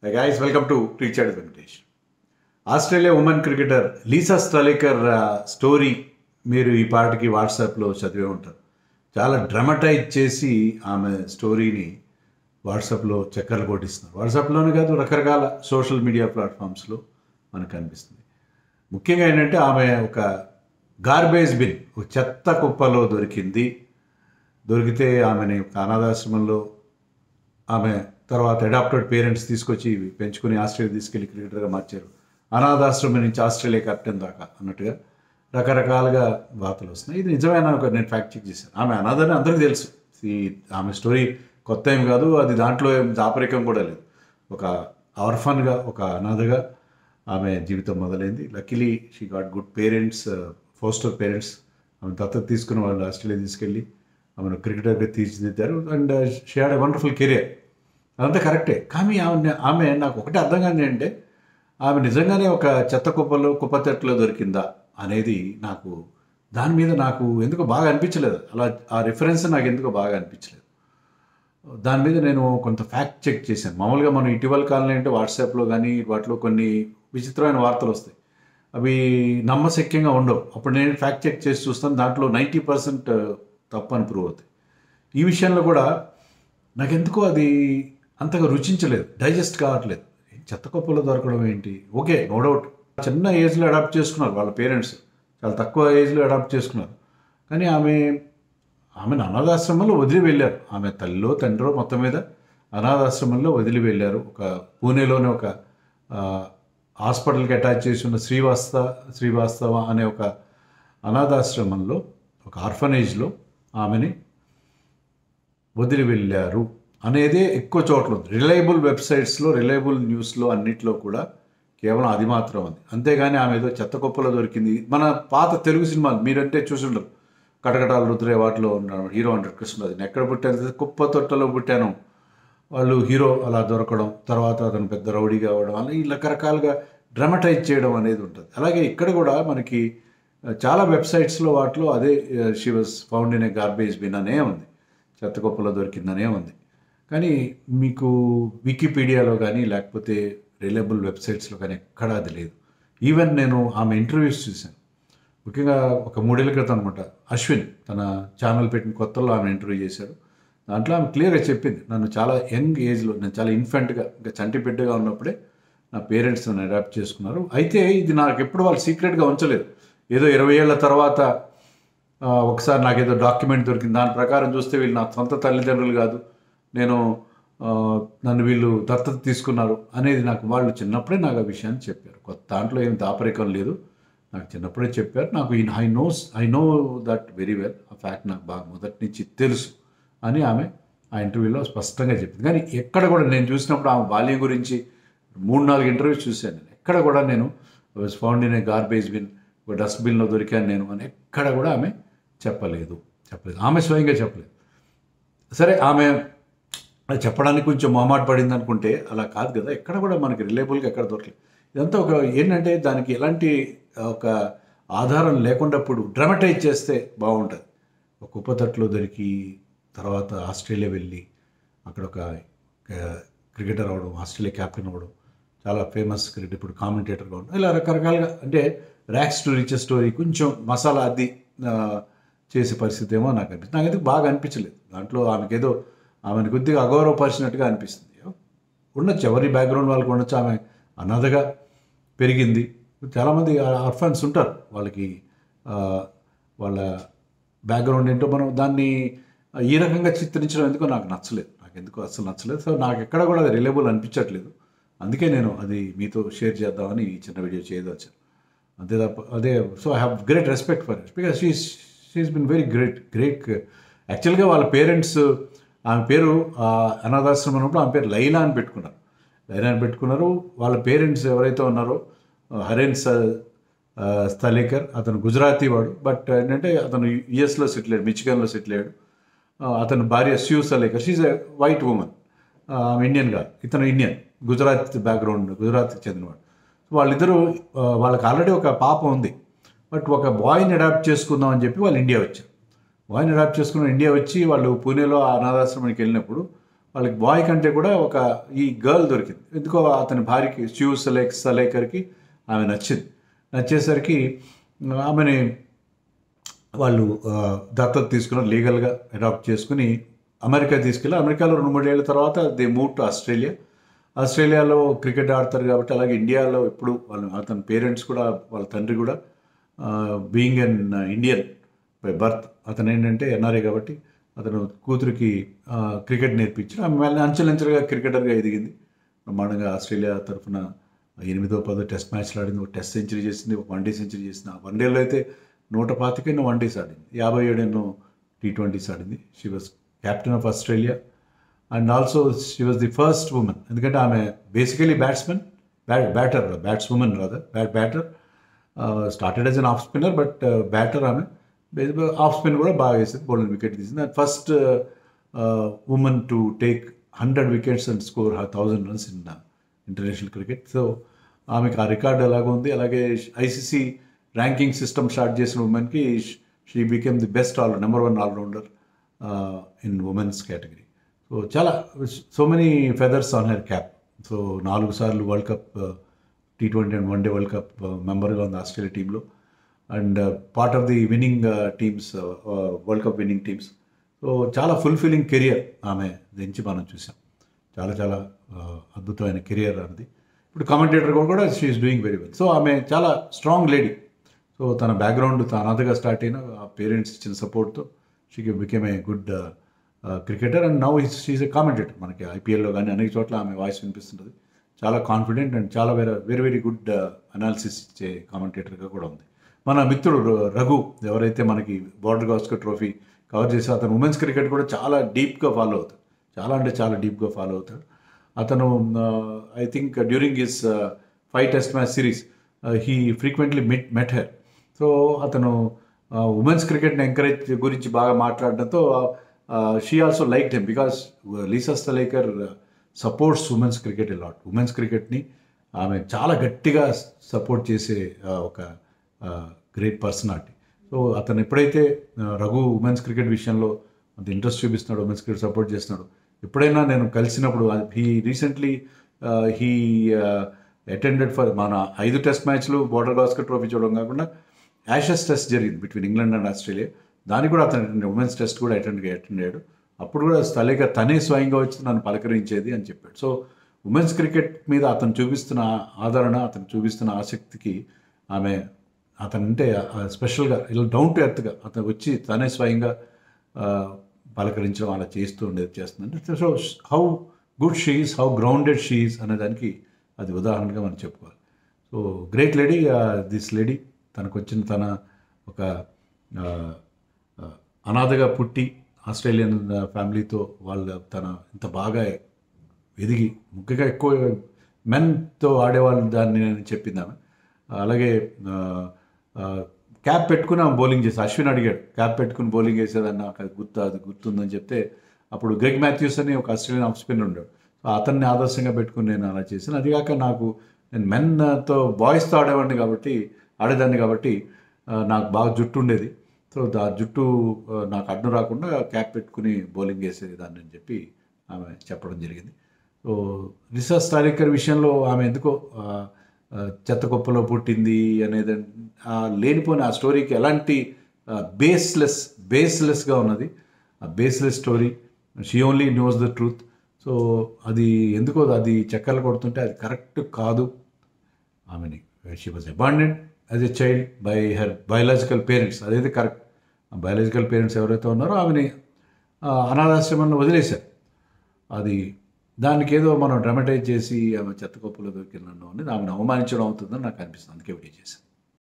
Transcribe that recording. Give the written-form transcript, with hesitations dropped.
Hey guys, welcome to Richard Venkatesh. Australia women cricketer Lisa Sthalekar story మీరు ఈ పాటకి వాట్సాప్లో చదివే ఉంటారు. చాలా డ్రమటైజ్ చేసి ఆమె స్టోరీని వాట్సాప్లో చక్కర్లు కొట్టిస్తున్నారు. వాట్సాప్లోనే కాదు, రకరకాల సోషల్ మీడియా ప్లాట్ఫామ్స్లో మనకు కనిపిస్తుంది. ముఖ్యంగా ఏంటంటే ఆమె ఒక గార్బేజ్ బిన్, ఒక చెత్త కుప్పలో దొరికితే ఆమెని ఒక అనాథాశ్రమంలో ఆమె తర్వాత అడాప్టెడ్ పేరెంట్స్ తీసుకొచ్చి పెంచుకుని ఆస్ట్రేలియా తీసుకెళ్ళి క్రికెటర్గా మార్చారు. అనాథాశ్రమం నుంచి ఆస్ట్రేలియా కెప్టెన్ దాకా అన్నట్టుగా రకరకాలుగా వార్తలు వస్తున్నాయి. ఇది నిజమైన ఒక నేను ఫ్యాక్ట్ చెక్ చేశాను. ఆమె అనాథని అందరికీ తెలుసు. ఆమె స్టోరీ కొత్త ఏం కాదు, అది దాంట్లో ఏం దాపరికం కూడా లేదు. ఒక ఆర్ఫన్గా, ఒక అనాథగా ఆమె జీవితం మొదలైంది. Luckily she got good parents, foster parents. ఆమె దత్తత తీసుకున్న వాళ్ళు ఆస్ట్రేలియా తీసుకెళ్ళి ఆమెను క్రికెటర్గా తీర్చిదిద్దారు. And she had a wonderful career. అదంతా కరెక్టే. కానీ ఆమె నాకు ఒకటి అర్థం కాదు అంటే, ఆమె నిజంగానే ఒక చెత్త కుప్పతెట్లో దొరికిందా అనేది నాకు, దాని మీద నాకు ఎందుకో బాగా అనిపించలేదు. అలా ఆ రిఫరెన్స్ నాకు ఎందుకో బాగా అనిపించలేదు. దాని మీద నేను కొంత ఫ్యాక్ట్ చెక్ చేశాను. మామూలుగా మనం ఇటీవల కాలంలో అంటే వాట్సాప్లో కానీ వాటిలో కొన్ని విచిత్రమైన వార్తలు వస్తాయి. అవి నమ్మశక్యంగా ఉండవు. అప్పుడు నేను ఫ్యాక్ట్ చెక్ చేసి చూస్తాను, దాంట్లో 90% తప్పు అని ప్రూవ్ అవుతాయి. ఈ విషయంలో కూడా నాకెందుకో అది అంతగా రుచించలేదు, డైజెస్ట్ కావట్లేదు. చెత్త కుప్పలో దొరకడం ఏంటి? ఓకే, నో డౌట్ చిన్న ఏజ్లో అడాప్ట్ చేసుకున్నారు వాళ్ళ పేరెంట్స్, చాలా తక్కువ ఏజ్లో అడాప్ట్ చేసుకున్నారు. కానీ ఆమెను అనాథాశ్రమంలో వదిలి వెళ్ళారు. ఆమె తల్లిలో తండ్రో మొత్తం మీద అనాథాశ్రమంలో వదిలి వెళ్ళారు. ఒక పూణేలోనే ఒక హాస్పిటల్కి అటాచ్ చేసి ఉన్న శ్రీవాస్తవ అనే ఒక అనాథాశ్రమంలో, ఒక ఆర్ఫనేజ్లో ఆమెని వదిలి వెళ్ళారు అనేదే ఎక్కువ చోట్ల ఉంది. రిలయబుల్ వెబ్సైట్స్లో, రిలయబుల్ న్యూస్లో, అన్నిట్లో కూడా కేవలం అది మాత్రం ఉంది. అంతేగాని ఆమె ఏదో చెత్త కుప్పలో దొరికింది. మన పాత తెలుగు సినిమాలు మీరంటే చూసుండరు, కటకటాలు రుద్రే వాటిలో ఉన్నాడు హీరో అంటారు కృష్ణరాజు. నేను ఎక్కడ పుట్టాను? కుప్ప తొట్టలో పుట్టాను. వాళ్ళు హీరో అలా దొరకడం, తర్వాత అతను పెద్ద రౌడీగా అవ్వడం, అలా ఈ రకరకాలుగా డ్రమటైజ్ చేయడం అనేది ఉంటుంది. అలాగే ఇక్కడ కూడా మనకి చాలా వెబ్సైట్స్లో వాటిలో అదే she was found in a garbage bin అనే ఉంది, చెత్త కుప్పలో దొరికిందనే ఉంది. కానీ మీకు వికీపీడియాలో కానీ లేకపోతే రిలయబుల్ వెబ్సైట్స్లో కానీ ఎక్కడా అది లేదు. ఈవెన్ నేను ఆమె ఇంటర్వ్యూస్ చూశాను. ముఖ్యంగా ఒక 3 ఏళ్ల క్రితం అనమాట, అశ్విన్ తన ఛానల్ పెట్టిన కొత్తలో ఆమె ఇంటర్వ్యూ చేశారు. దాంట్లో ఆమె క్లియర్గా చెప్పింది, నన్ను చాలా యంగ్ ఏజ్లో, నేను చాలా ఇన్ఫెంట్గా, ఇంకా చంటి బిడ్డగా ఉన్నప్పుడే నా పేరెంట్స్ నన్ను అడాప్ట్ చేసుకున్నారు. అయితే ఇది నాకు ఎప్పుడు వాళ్ళు సీక్రెట్గా ఉంచలేదు. ఏదో 20 ఏళ్ల తర్వాత ఒకసారి నాకు ఏదో డాక్యుమెంట్ దొరికింది, దాని ప్రకారం చూస్తే వీళ్ళు నా సొంత తల్లిదండ్రులు కాదు, నన్ను వీళ్ళు దత్తత తీసుకున్నారు అనేది నాకు వాళ్ళు చిన్నప్పుడే నాకు ఆ విషయాన్ని చెప్పారు. కొత్త దాంట్లో ఏం దాపరికం లేదు, నాకు చిన్నప్పుడే చెప్పారు. నాకు I know that very well. ఆ ఫ్యాక్ట్ నాకు బాగా మొదటి నుంచి తెలుసు అని ఆమె ఆ ఇంటర్వ్యూలో స్పష్టంగా చెప్పింది. కానీ ఎక్కడ కూడా నేను చూసినప్పుడు ఆమె బాల్యం గురించి 3-4 ఇంటర్వ్యూస్ చూశాను. నేను ఎక్కడ కూడా నేను was found in a garbage bin, ఒక డస్ట్బిన్లో దొరికాను నేను అని ఎక్కడ కూడా ఆమె చెప్పలేదు. ఆమె స్వయంగా చెప్పలేదు. సరే, ఆమె చెప్పడానికి కొంచెం మొహమాట పడింది అనుకుంటే అలా కాదు కదా. ఎక్కడ కూడా మనకి రిలయబుల్గా ఎక్కడ దొరకలేదు. ఇదంతా ఒక ఏంటంటే దానికి ఎలాంటి ఒక ఆధారం లేకున్నప్పుడు డ్రమటైజ్ చేస్తే బాగుంటుంది. ఒక కుప్పతట్లో దొరికి తర్వాత ఆస్ట్రేలియా వెళ్ళి అక్కడ ఒక క్రికెటర్ అవ్వడం, ఆస్ట్రేలియా కెప్టెన్ అవ్వడం, చాలా ఫేమస్ క్రికెట్, ఇప్పుడు కామెంటేటర్గా ఉండడం, ఇలా రకరకాలుగా అంటే ర్యాక్స్ టు రిచెస్ స్టోరీ కొంచెం మసాలా అద్ది చేసే పరిస్థితి ఏమో నాకు అనిపిస్తుంది. నాకు ఎందుకు బాగా అనిపించలేదు. దాంట్లో ఆమెను కొద్దిగా అగౌరవపరిచినట్టుగా అనిపిస్తుంది. ఉండొచ్చు, ఎవరి బ్యాక్గ్రౌండ్ వాళ్ళకి ఉండొచ్చు. ఆమె అనాథగా పెరిగింది. చాలామంది ఆర్ఫన్స్ ఉంటారు, వాళ్ళకి వాళ్ళ బ్యాక్గ్రౌండ్ ఏంటో మనం దాన్ని ఈ రకంగా చిత్రించడం ఎందుకో నాకు నచ్చలేదు. అసలు నచ్చలేదు. సో నాకు ఎక్కడ కూడా అది రిలయబుల్ అనిపించట్లేదు. అందుకే నేను అది మీతో షేర్ చేద్దామని ఈ చిన్న వీడియో చేయదొచ్చాను. అంతే తప్ప so I have great respect for it because she's been very great. యాక్చువల్గా వాళ్ళ పేరెంట్స్ ఆమె పేరు అనాథాశ్రమం ఉన్నప్పుడు ఆమె పేరు లైలా అని పెట్టుకున్నారు. వాళ్ళ పేరెంట్స్ ఎవరైతే ఉన్నారో హరేన్ స్థలేకర్, అతను గుజరాతీ వాడు, బట్ ఏంటంటే అతను యుఎస్లో సెటిల్ అయ్యాడు, మిచిగన్లో సెటిల్ అయ్యాడు. అతని భార్య Sue Sthalekar, she a white women, Indian కాదు, ఇతను ఇండియన్, గుజరాత్ గుజరాత్కి చెందినవాడు. వాళ్ళిద్దరూ వాళ్ళకి ఆల్రెడీ ఒక పాప ఉంది, బట్ ఒక బాయ్ని అడాప్ట్ చేసుకుందాం అని చెప్పి వాళ్ళు ఇండియా వచ్చారు. బాయ్ని అడాప్ట్ చేసుకుని ఇండియా వచ్చి వాళ్ళు పూణేలో అనాథాశ్రమానికి వెళ్ళినప్పుడు వాళ్ళకి బాయ్ కంటే కూడా ఈ గర్ల్ దొరికింది. ఎందుకో అతని భార్యకి సలేకర్కి ఆమె నచ్చేసరికి ఆమెని వాళ్ళు దత్తత తీసుకున్నారు, లీగల్గా అడాప్ట్ చేసుకుని అమెరికా తీసుకెళ్ళి అమెరికాలో 2-3 ఏళ్ళ తర్వాత దే మూవ్ టు ఆస్ట్రేలియాలో క్రికెట్ ఆడతారు కాబట్టి, అలాగే ఇండియాలో ఇప్పుడు అతని పేరెంట్స్ కూడా, వాళ్ళ తండ్రి కూడా being an Indian by birth, అతను ఏంటంటే ఎన్ఆర్ఏ కాబట్టి అతను కూతురికి క్రికెట్ నేర్పించారు. ఆమె అంచెలంచెలుగా క్రికెటర్గా ఎదిగింది. బ్రహ్మాండంగా ఆస్ట్రేలియా తరఫున 8-10 టెస్ట్ మ్యాచ్లు ఆడింది, ఒక టెస్ట్ సెంచరీ చేసింది, ఒక వన్డే సెంచరీ చేసింది. ఆ వన్డేలో అయితే 125 వన్డేస్ ఆడింది, 57 T20s ఆడింది. She was captain of Australia and also she was the first women, ఎందుకంటే ఆమె basically batswoman batter. Started as an off spinner, but batter ఆమె. ఆఫ్ స్పిన్ కూడా బాగా వేసింది, బౌలింగ్ వికెట్ తీసింది. And first women to take 100 wickets and score 1000 runs in international cricket. So ఆమెకు ఆ record ఎలాగో ఉంది. అలాగే ఐసీసీ ర్యాంకింగ్ సిస్టమ్ స్టార్ట్ చేసిన ఉమెన్కి she became the best number 1 allrounder in women's category. So చాలా so many feathers on her cap. So 4 సార్లు world cup T20 and one day world cup మెంబర్గా ఉంది ఆస్ట్రేలియా టీంలో, and part of the winning teams, world cup winning teams. So చాలా fulfilling career ఆమె నుంచి మనం చూసాం. చాలా అద్భుతమైన కెరియర్ అనేది. ఇప్పుడు కామెంటేటర్ కూడా she's doing very well. So ఆమె చాలా స్ట్రాంగ్ లేడీ. సో తన బ్యాక్గ్రౌండ్ అనాథగా స్టార్ట్ అయిన ఆ పేరెంట్స్ ఇచ్చిన సపోర్ట్తో she became a good cricketer and now she's a commentator. మనకి ఐపీఎల్లో కానీ అనేక చోట్ల ఆమె వాయిస్ వినిపిస్తుంటుంది. చాలా కాన్ఫిడెంట్ అండ్ చాలా వెరీ గుడ్ అనాలిసిస్ ఇచ్చే కామెంటేటర్గా కూడా ఉంది. మన మిత్రుడు రఘు, ఎవరైతే మనకి బార్డర్ గవాస్కర్ ట్రోఫీ కవర్ చేసి, అతను ఉమెన్స్ క్రికెట్ కూడా చాలా డీప్గా ఫాలో అవుతాడు. చాలా డీప్గా ఫాలో అవుతాడు. అతను I think during his 5 test match series he frequently met her. So అతను ఉమెన్స్ క్రికెట్ని ఎంకరేజ్ గురించి బాగా మాట్లాడడంతో she also liked him because Lisa Sthalekar supports women's cricket lot. Women's క్రికెట్ని ఆమె చాలా గట్టిగా సపోర్ట్ చేసే ఒక గ్రేట్ పర్సనాలిటీ. సో అతను ఎప్పుడైతే రఘు ఉమెన్స్ క్రికెట్ విషయంలో అంత ఇంట్రెస్ట్ చూపిస్తున్నాడు, ఉమెన్స్ క్రికెట్ సపోర్ట్ చేస్తున్నాడు, ఎప్పుడైనా నేను కలిసినప్పుడు రీసెంట్లీ అటెండెడ్ ఫర్ మన 5 టెస్ట్ మ్యాచ్లు బార్డర్ గవాస్కర్ ట్రోఫీ చూడడం కాకుండా యాషెస్ టెస్ట్ జరిగింది బిట్వీన్ ఇంగ్లాండ్ అండ్ ఆస్ట్రేలియా. దానికి కూడా అతను ఉమెన్స్ టెస్ట్ కూడా అటెండ్ అయ్యాడు. అప్పుడు కూడా సలేకర్ తనే స్వయంగా వచ్చి నన్ను పలకరించేది అని చెప్పాడు. సో ఉమెన్స్ క్రికెట్ మీద అతను చూపిస్తున్న ఆదరణ, అతను చూపిస్తున్న ఆసక్తికి అతనంటే స్పెషల్గా ఇలా డౌన్ టు ఎర్త్గా అతను వచ్చి తనే స్వయంగా పలకరించడం అలా చేస్తుందంటే so how good she's, how grounded she's అనేదానికి అది ఉదాహరణగా మనం చెప్పుకోవాలి. So great lady this lady. తనకు వచ్చిన తన ఒక అనాథగా పుట్టి ఆస్ట్రేలియన్ ఫ్యామిలీతో తన ఇంత బాగా ఎదిగి, ముఖ్యంగా ఎక్కువ మెన్తో ఆడేవాళ్ళు దాన్ని నేను చెప్పింది ఆమె. అలాగే క్యాప్ పెట్టుకుని ఆమె బౌలింగ్ చేసి, అశ్విన్ అడిగాడు క్యాప్ పెట్టుకుని బౌలింగ్ వేసేదాన్ని, నాకు అది గుర్తుందని చెప్తే అప్పుడు గ్రెగ్ మాథ్యూస్ అని ఒక ఆస్ట్రేలియన్ ఆఫ్ స్పిన్నర్ ఉన్నాడు. సో అతన్ని ఆదర్శంగా పెట్టుకుని నేను అలా చేశాను. అదిగాక నేను మెన్తో బాయ్స్తో ఆడేదాన్ని కాబట్టి నాకు బాగా జుట్టు ఉండేది. సో ఆ జుట్టు నాకు అడ్డు రాకుండా క్యాప్ పెట్టుకుని బౌలింగ్ వేసేదాన్ని అని చెప్పి ఆమె చెప్పడం జరిగింది. సో లీసా సలేకర్ విషయంలో ఆమె ఎందుకో చెత్త కుప్పలో పుట్టింది అనేది లేనిపోయిన ఆ స్టోరీకి ఎలాంటి బేస్లెస్గా ఉన్నది. ఆ baseless story. She only knows the truth. So అది ఎందుకో అది చక్కర్లు కొడుతుంటే అది కరెక్ట్ కాదు. ఆమెని she was abandoned as a child by her biological parents. అదైతే కరెక్ట్. బయాలజికల్ పేరెంట్స్ ఎవరైతే ఉన్నారో ఆమెని అనాథాశ్రమంలో వదిలేశారు. దానికి ఏదో మనం డ్రామటైజ్ చేసి ఆమె చెత్త కుప్పలో దొరికినాను అనేది ఆమెను అవమానించడం అవుతుందని నాకు అనిపిస్తుంది. అందుకే వీడియో చేశాను.